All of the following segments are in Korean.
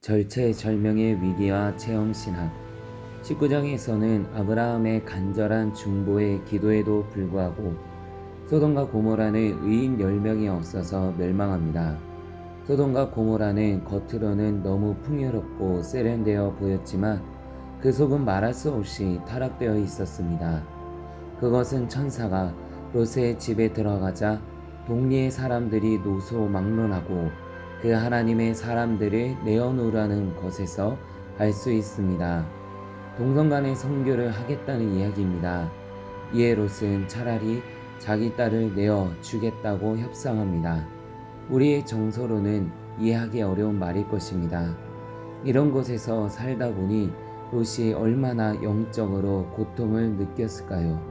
절체절명의 위기와 체험신학. 19장에서는 아브라함의 간절한 중보의 기도에도 불구하고 소돔과 고모라는 의인 10명이 없어서 멸망합니다. 소돔과 고모라는 겉으로는 너무 풍요롭고 세련되어 보였지만 그 속은 말할 수 없이 타락되어 있었습니다. 그것은 천사가 롯의 집에 들어가자 동리의 사람들이 노소막론하고 그 하나님의 사람들을 내어놓으라는 것에서 알 수 있습니다. 동성간의 선교를 하겠다는 이야기입니다. 이에 롯은 차라리 자기 딸을 내어 주겠다고 협상합니다. 우리의 정서로는 이해하기 어려운 말일 것입니다. 이런 곳에서 살다 보니 롯이 얼마나 영적으로 고통을 느꼈을까요?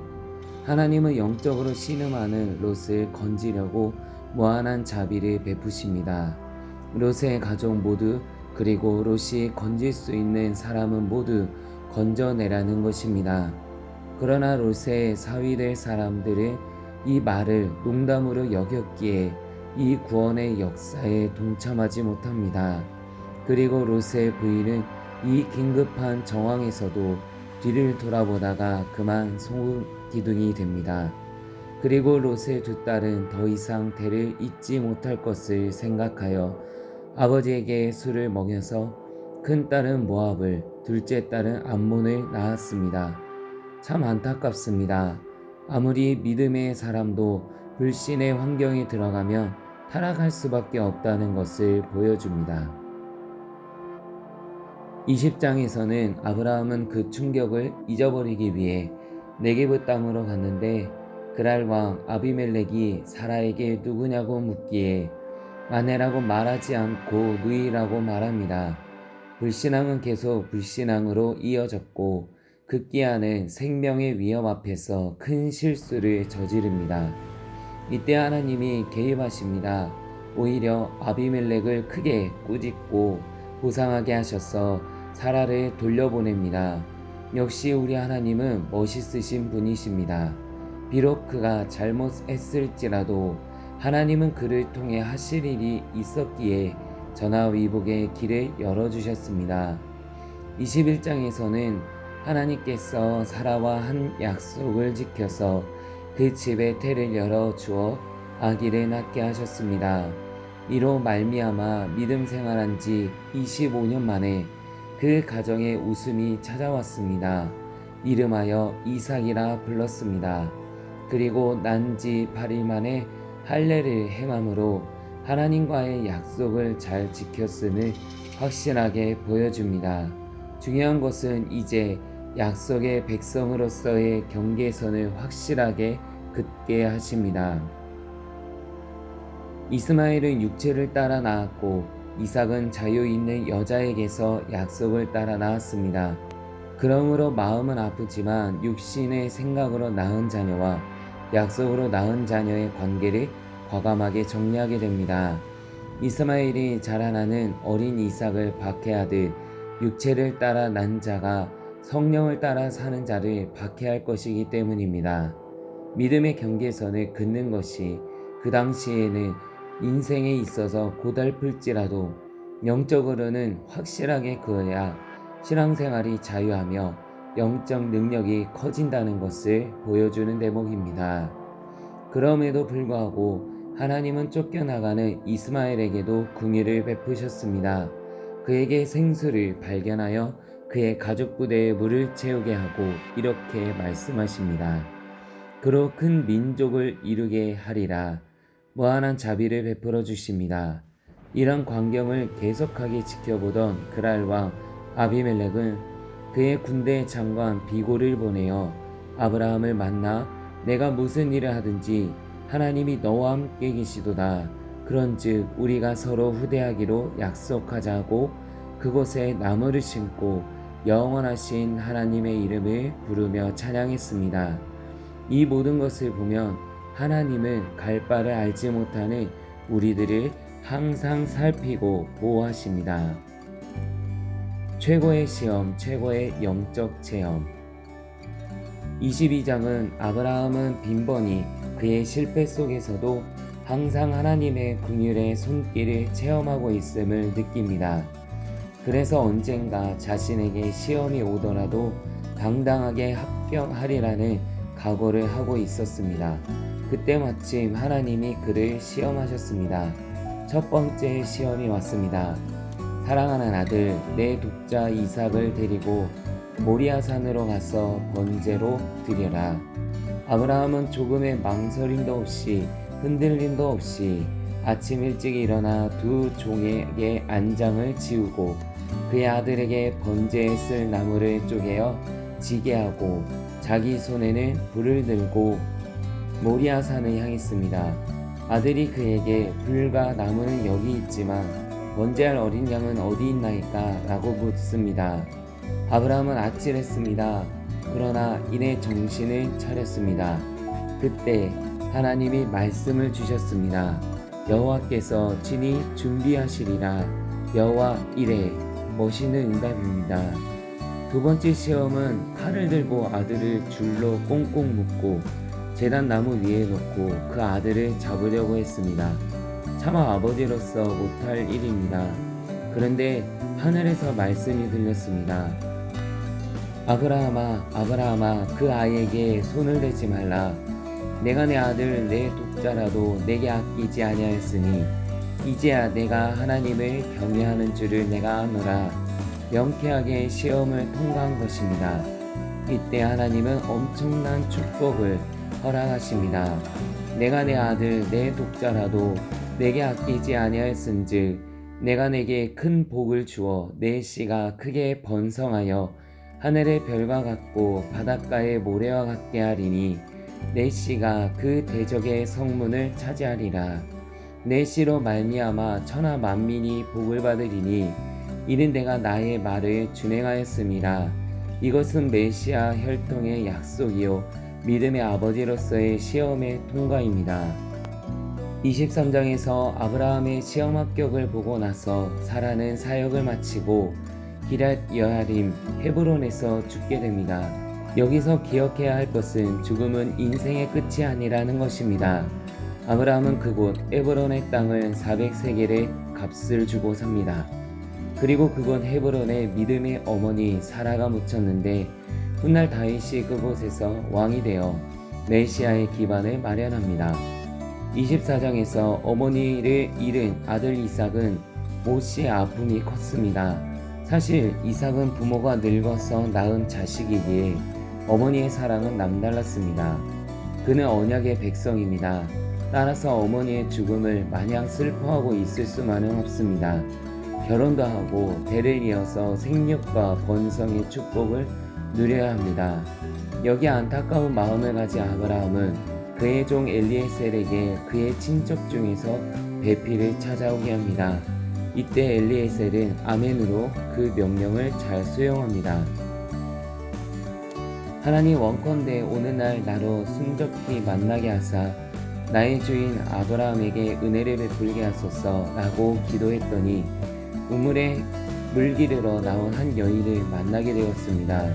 하나님은 영적으로 신음하는 롯을 건지려고 무한한 자비를 베푸십니다. 롯의 가족 모두, 그리고 롯이 건질 수 있는 사람은 모두 건져내라는 것입니다. 그러나 롯의 사위될 사람들은 이 말을 농담으로 여겼기에 이 구원의 역사에 동참하지 못합니다. 그리고 롯의 부인은 이 긴급한 정황에서도 뒤를 돌아보다가 그만 소기둥이 됩니다. 그리고 롯의 두 딸은 더 이상 대를 잇지 못할 것을 생각하여 아버지에게 술을 먹여서 큰 딸은 모압을, 둘째 딸은 암몬을 낳았습니다. 참 안타깝습니다. 아무리 믿음의 사람도 불신의 환경에 들어가면 타락할 수밖에 없다는 것을 보여줍니다. 20장에서는 아브라함은 그 충격을 잊어버리기 위해 네게브 땅으로 갔는데 그랄 왕 아비멜렉이 사라에게 누구냐고 묻기에 아내라고 말하지 않고 누이라고 말합니다. 불신앙은 계속 불신앙으로 이어졌고 급기야는 생명의 위험 앞에서 큰 실수를 저지릅니다. 이때 하나님이 개입하십니다. 오히려 아비멜렉을 크게 꾸짖고 고상하게 하셔서 사라를 돌려보냅니다. 역시 우리 하나님은 멋있으신 분이십니다. 비록 그가 잘못했을지라도 하나님은 그를 통해 하실 일이 있었기에 전화위복의 길을 열어주셨습니다. 21장에서는 하나님께서 사라와 한 약속을 지켜서 그 집의 태를 열어 주어 아기를 낳게 하셨습니다. 이로 말미암아 믿음 생활한 지 25년 만에 그 가정에 웃음이 찾아왔습니다. 이름하여 이삭이라 불렀습니다. 그리고 난 지 8일 만에 할례를 행함으로 하나님과의 약속을 잘 지켰음을 확실하게 보여줍니다. 중요한 것은 이제 약속의 백성으로서의 경계선을 확실하게 긋게 하십니다. 이스마엘은 육체를 따라 낳았고 이삭은 자유 있는 여자에게서 약속을 따라 낳았습니다. 그러므로 마음은 아프지만 육신의 생각으로 낳은 자녀와 약속으로 낳은 자녀의 관계를 과감하게 정리하게 됩니다. 이스마엘이 자라나는 어린 이삭을 박해하듯 육체를 따라 난 자가 성령을 따라 사는 자를 박해할 것이기 때문입니다. 믿음의 경계선을 긋는 것이 그 당시에는 인생에 있어서 고달플지라도 영적으로는 확실하게 그어야 신앙생활이 자유하며 영적 능력이 커진다는 것을 보여주는 대목입니다. 그럼에도 불구하고 하나님은 쫓겨나가는 이스마엘에게도 긍휼을 베푸셨습니다. 그에게 생수를 발견하여 그의 가족 부대에 물을 채우게 하고 이렇게 말씀하십니다. 그로 큰 민족을 이루게 하리라. 무한한 자비를 베풀어 주십니다. 이런 광경을 계속하게 지켜보던 그랄 왕 아비멜렉은 그의 군대 장관 비골을 보내어 아브라함을 만나 내가 무슨 일을 하든지 하나님이 너와 함께 계시도다. 그런즉 우리가 서로 후대하기로 약속하자고 그곳에 나무를 심고 영원하신 하나님의 이름을 부르며 찬양했습니다. 이 모든 것을 보면 하나님은 갈 바를 알지 못하는 우리들을 항상 살피고 보호하십니다. 최고의 시험, 최고의 영적 체험. 22장은 아브라함은 빈번히 그의 실패 속에서도 항상 하나님의 긍휼의 손길을 체험하고 있음을 느낍니다. 그래서 언젠가 자신에게 시험이 오더라도 당당하게 합격하리라는 각오를 하고 있었습니다. 그때 마침 하나님이 그를 시험하셨습니다. 첫 번째 시험이 왔습니다. 사랑하는 아들 내 독자 이삭을 데리고 모리아 산으로 가서 번제로 드려라. 아브라함은 조금의 망설임도 없이 흔들림도 없이 아침 일찍 일어나 두 종에게 안장을 지우고 그의 아들에게 번제에 쓸 나무를 쪼개어 지게 하고 자기 손에는 불을 들고 모리아 산을 향했습니다. 아들이 그에게 불과 나무는 여기 있지만 번제할 어린 양은 어디 있나이까? 라고 묻습니다. 아브라함은 아찔했습니다. 그러나 이내 정신을 차렸습니다. 그때 하나님이 말씀을 주셨습니다. 여호와께서 친히 준비하시리라. 여호와 이레. 멋있는 응답입니다. 두 번째 시험은 칼을 들고 아들을 줄로 꽁꽁 묶고 제단 나무 위에 놓고 그 아들을 잡으려고 했습니다. 차마 아버지로서 못할 일입니다. 그런데 하늘에서 말씀이 들렸습니다. 아브라함아, 아브라함아, 그 아이에게 손을 대지 말라. 내가 내 아들 내 독자라도 내게 아끼지 아니하였으니 이제야 내가 하나님을 경외하는 줄을 내가 아노라. 명쾌하게 시험을 통과한 것입니다. 이때 하나님은 엄청난 축복을 허락하십니다. 내가 내 아들 내 독자라도 내게 아끼지 아니하였은즉 내가 내게 큰 복을 주어 내 씨가 크게 번성하여 하늘의 별과 같고 바닷가의 모래와 같게 하리니 내 씨가 그 대적의 성문을 차지하리라. 내 씨로 말미암아 천하 만민이 복을 받으리니 이는 내가 나의 말을 준행하였음이라. 이것은 메시아 혈통의 약속이요 믿음의 아버지로서의 시험의 통과입니다. 23장에서 아브라함의 시험 합격을 보고 나서 사라는 사역을 마치고 기럇 여아림 헤브론에서 죽게 됩니다. 여기서 기억해야 할 것은 죽음은 인생의 끝이 아니라는 것입니다. 아브라함은 그곳 헤브론의 땅을 400세겔의 값을 주고 삽니다. 그리고 그곳 헤브론에 믿음의 어머니 사라가 묻혔는데 훗날 다윗이 그곳에서 왕이 되어 메시아의 기반을 마련합니다. 24장에서 어머니를 잃은 아들 이삭은 몹시 아픔이 컸습니다. 사실 이삭은 부모가 늙어서 낳은 자식이기에 어머니의 사랑은 남달랐습니다. 그는 언약의 백성입니다. 따라서 어머니의 죽음을 마냥 슬퍼하고 있을 수만은 없습니다. 결혼도 하고 대를 이어서 생육과 번성의 축복을 누려야 합니다. 여기 안타까운 마음을 가진 아브라함은 그의 종 엘리에셀에게 그의 친척 중에서 배필을 찾아오게 합니다. 이때 엘리에셀은 아멘으로 그 명령을 잘 수용합니다. 하나님 원컨대 오늘날 나로 순적히 만나게 하사 나의 주인 아브라함에게 은혜를 베풀게 하소서 라고 기도했더니 우물에 물 기르러 나온 한 여인을 만나게 되었습니다.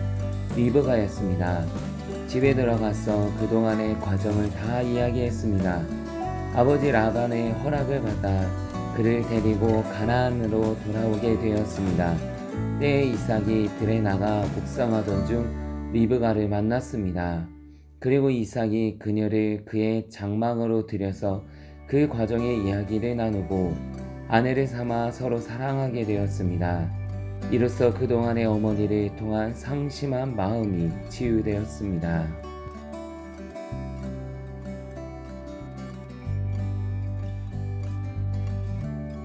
리브가였습니다. 집에 들어가서 그동안의 과정을 다 이야기했습니다. 아버지 라반의 허락을 받아 그를 데리고 가나안으로 돌아오게 되었습니다. 때에 이삭이 들에 나가 묵상하던 중 리브가를 만났습니다. 그리고 이삭이 그녀를 그의 장막으로 들여서 그 과정의 이야기를 나누고 아내를 삼아 서로 사랑하게 되었습니다. 이로써 그동안의 어머니를 통한 상심한 마음이 치유되었습니다.